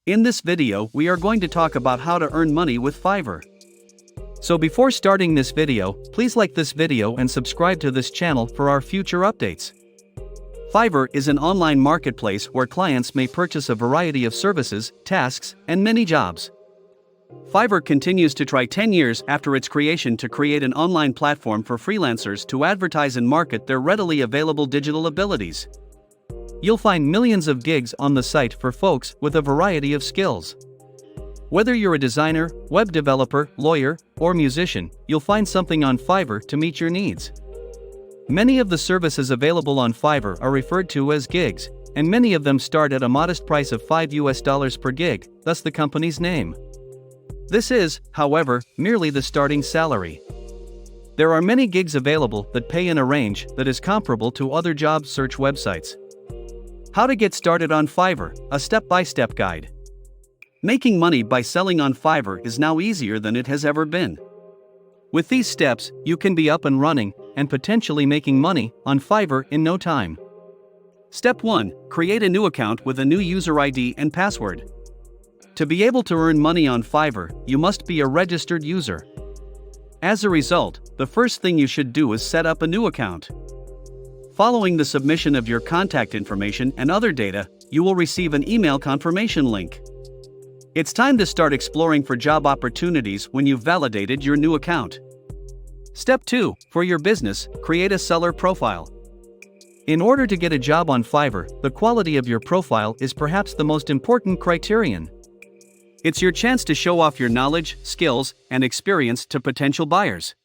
In this video, we are going to talk about how to earn money with Fiverr. So before starting this video, please like this video and subscribe to this channel for our future updates. Fiverr is an online marketplace where clients may purchase a variety of services, tasks, and many jobs. Fiverr continues to try 10 years after its creation to create an online platform for freelancers to advertise and market their readily available digital abilities. You'll find millions of gigs on the site for folks with a variety of skills. Whether you're a designer, web developer, lawyer, or musician, you'll find something on Fiverr to meet your needs. Many of the services available on Fiverr are referred to as gigs, and many of them start at a modest price of $5 per gig, thus the company's name. This is, however, merely the starting salary. There are many gigs available that pay in a range that is comparable to other job search websites. How to get started on Fiverr, a step-by-step guide. Making money by selling on Fiverr is now easier than it has ever been. With these steps, you can be up and running and potentially making money on Fiverr in no time. Step 1. Create a new account with a new user ID and password. To be able to earn money on Fiverr, you must be a registered user. As a result, the first thing you should do is set up a new account. Following the submission of your contact information and other data, you will receive an email confirmation link. It's time to start exploring for job opportunities when you've validated your new account. Step 2. For your business, create a seller profile. In order to get a job on Fiverr, the quality of your profile is perhaps the most important criterion. It's your chance to show off your knowledge, skills, and experience to potential buyers.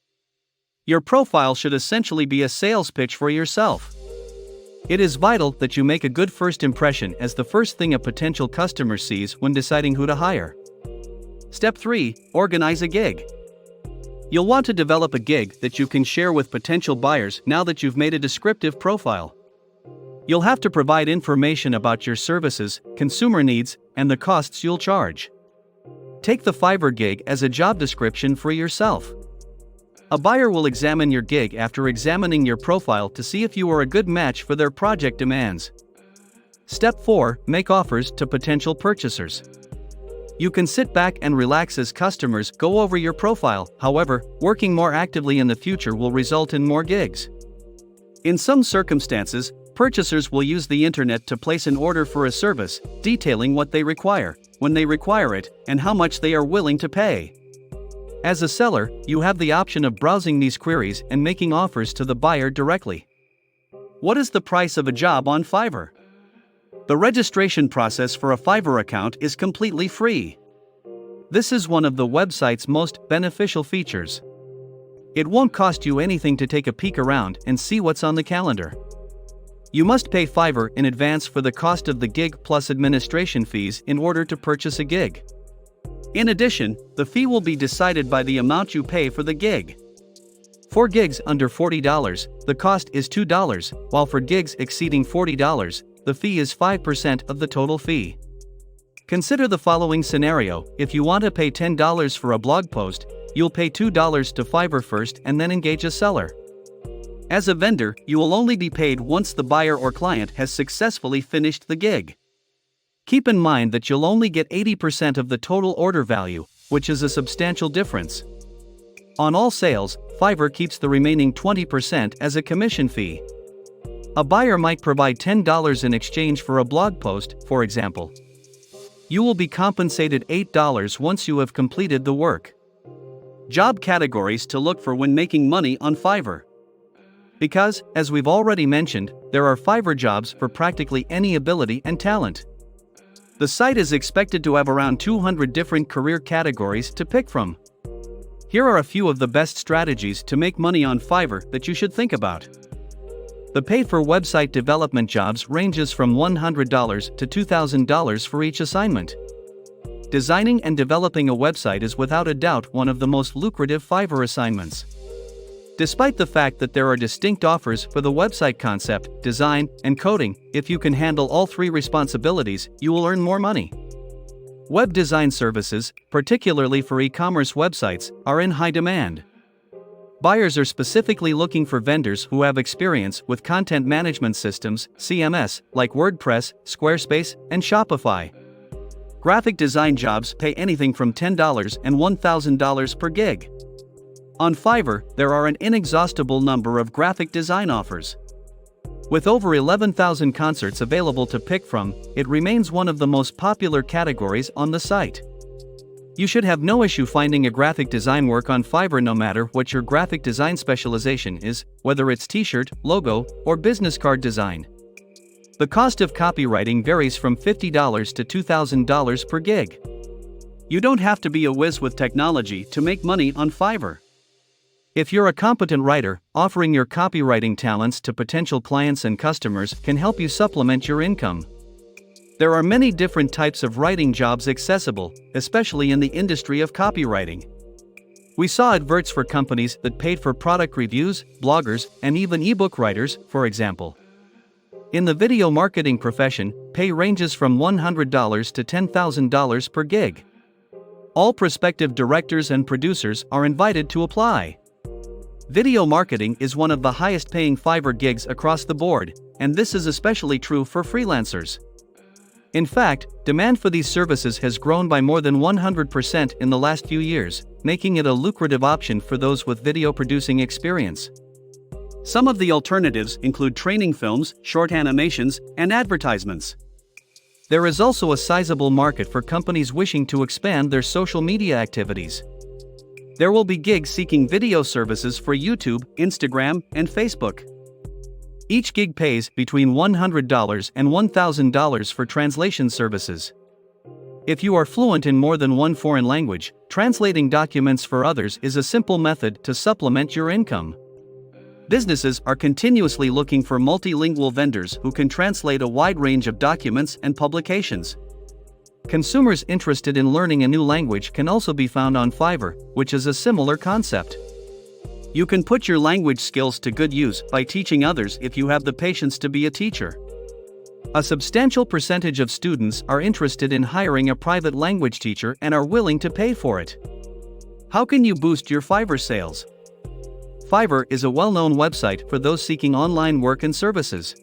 Your profile should essentially be a sales pitch for yourself. It is vital that you make a good first impression as the first thing a potential customer sees when deciding who to hire. Step 3. Organize a gig. You'll want to develop a gig that you can share with potential buyers now that you've made a descriptive profile. You'll have to provide information about your services, consumer needs, and the costs you'll charge. Take the Fiverr gig as a job description for yourself. A buyer will examine your gig after examining your profile to see if you are a good match for their project demands. Step 4. Make offers to potential purchasers. You can sit back and relax as customers go over your profile, however, working more actively in the future will result in more gigs. In some circumstances, purchasers will use the internet to place an order for a service, detailing what they require, when they require it, and how much they are willing to pay. As a seller, you have the option of browsing these queries and making offers to the buyer directly. What is the price of a job on Fiverr? The registration process for a Fiverr account is completely free. This is one of the website's most beneficial features. It won't cost you anything to take a peek around and see what's on the calendar. You must pay Fiverr in advance for the cost of the gig plus administration fees in order to purchase a gig. In addition, the fee will be decided by the amount you pay for the gig. For gigs under $40, the cost is $2, while for gigs exceeding $40, the fee is 5% of the total fee. Consider the following scenario: if you want to pay $10 for a blog post, you'll pay $2 to Fiverr first and then engage a seller. As a vendor, you will only be paid once the buyer or client has successfully finished the gig. Keep in mind that you'll only get 80% of the total order value, which is a substantial difference. On all sales, Fiverr keeps the remaining 20% as a commission fee. A buyer might provide $10 in exchange for a blog post, for example. You will be compensated $8 once you have completed the work. Job categories to look for when making money on Fiverr. Because, as we've already mentioned, there are Fiverr jobs for practically any ability and talent. The site is expected to have around 200 different career categories to pick from. Here are a few of the best strategies to make money on Fiverr that you should think about. The pay for website development jobs ranges from $100 to $2,000 for each assignment. Designing and developing a website is without a doubt one of the most lucrative Fiverr assignments. Despite the fact that there are distinct offers for the website concept, design, and coding, if you can handle all three responsibilities, you will earn more money. Web design services, particularly for e-commerce websites, are in high demand. Buyers are specifically looking for vendors who have experience with content management systems, CMS, like WordPress, Squarespace, and Shopify. Graphic design jobs pay anything from $10 and $1,000 per gig. On Fiverr, there are an inexhaustible number of graphic design offers. With over 11,000 concerts available to pick from, it remains one of the most popular categories on the site. You should have no issue finding a graphic design work on Fiverr no matter what your graphic design specialization is, whether it's t-shirt, logo, or business card design. The cost of copywriting varies from $50 to $2,000 per gig. You don't have to be a whiz with technology to make money on Fiverr. If you're a competent writer, offering your copywriting talents to potential clients and customers can help you supplement your income. There are many different types of writing jobs accessible, especially in the industry of copywriting. We saw adverts for companies that paid for product reviews, bloggers, and even ebook writers, for example. In the video marketing profession, pay ranges from $100 to $10,000 per gig. All prospective directors and producers are invited to apply. Video marketing is one of the highest paying Fiverr gigs across the board, and this is especially true for freelancers. In fact, demand for these services has grown by more than 100% in the last few years, making it a lucrative option for those with video producing experience. Some of the alternatives include training films, short animations, and advertisements. There is also a sizable market for companies wishing to expand their social media activities. There will be gigs seeking video services for YouTube, Instagram, and Facebook. Each gig pays between $100 and $1,000 for translation services. If you are fluent in more than one foreign language, translating documents for others is a simple method to supplement your income. Businesses are continuously looking for multilingual vendors who can translate a wide range of documents and publications. Consumers interested in learning a new language can also be found on Fiverr, which is a similar concept. You can put your language skills to good use by teaching others if you have the patience to be a teacher. A substantial percentage of students are interested in hiring a private language teacher and are willing to pay for it. How can you boost your Fiverr sales? Fiverr is a well-known website for those seeking online work and services.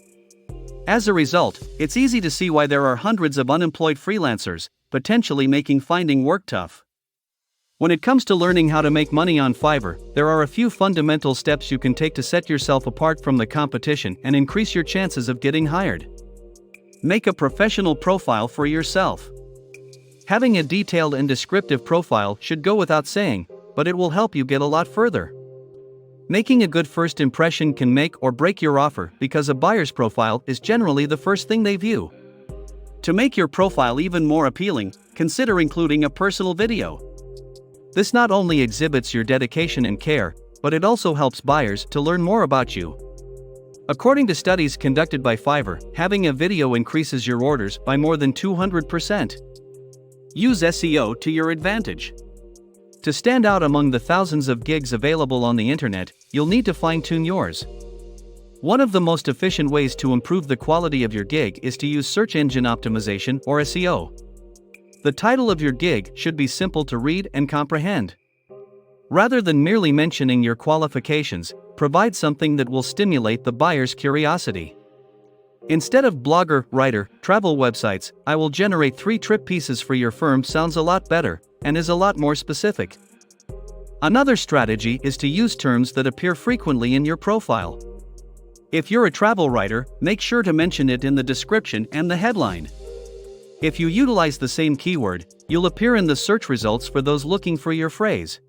As a result, it's easy to see why there are hundreds of unemployed freelancers, potentially making finding work tough. When it comes to learning how to make money on Fiverr, there are a few fundamental steps you can take to set yourself apart from the competition and increase your chances of getting hired. Make a professional profile for yourself. Having a detailed and descriptive profile should go without saying, but it will help you get a lot further. Making a good first impression can make or break your offer because a buyer's profile is generally the first thing they view. To make your profile even more appealing, consider including a personal video. This not only exhibits your dedication and care, but it also helps buyers to learn more about you. According to studies conducted by Fiverr, having a video increases your orders by more than 200%. Use SEO to your advantage. To stand out among the thousands of gigs available on the internet, you'll need to fine-tune yours. One of the most efficient ways to improve the quality of your gig is to use search engine optimization or SEO. The title of your gig should be simple to read and comprehend. Rather than merely mentioning your qualifications, provide something that will stimulate the buyer's curiosity. Instead of blogger, writer, travel websites, I will generate 3 trip pieces for your firm sounds a lot better, and is a lot more specific. Another strategy is to use terms that appear frequently in your profile. If you're a travel writer, make sure to mention it in the description and the headline. If you utilize the same keyword, you'll appear in the search results for those looking for your phrase.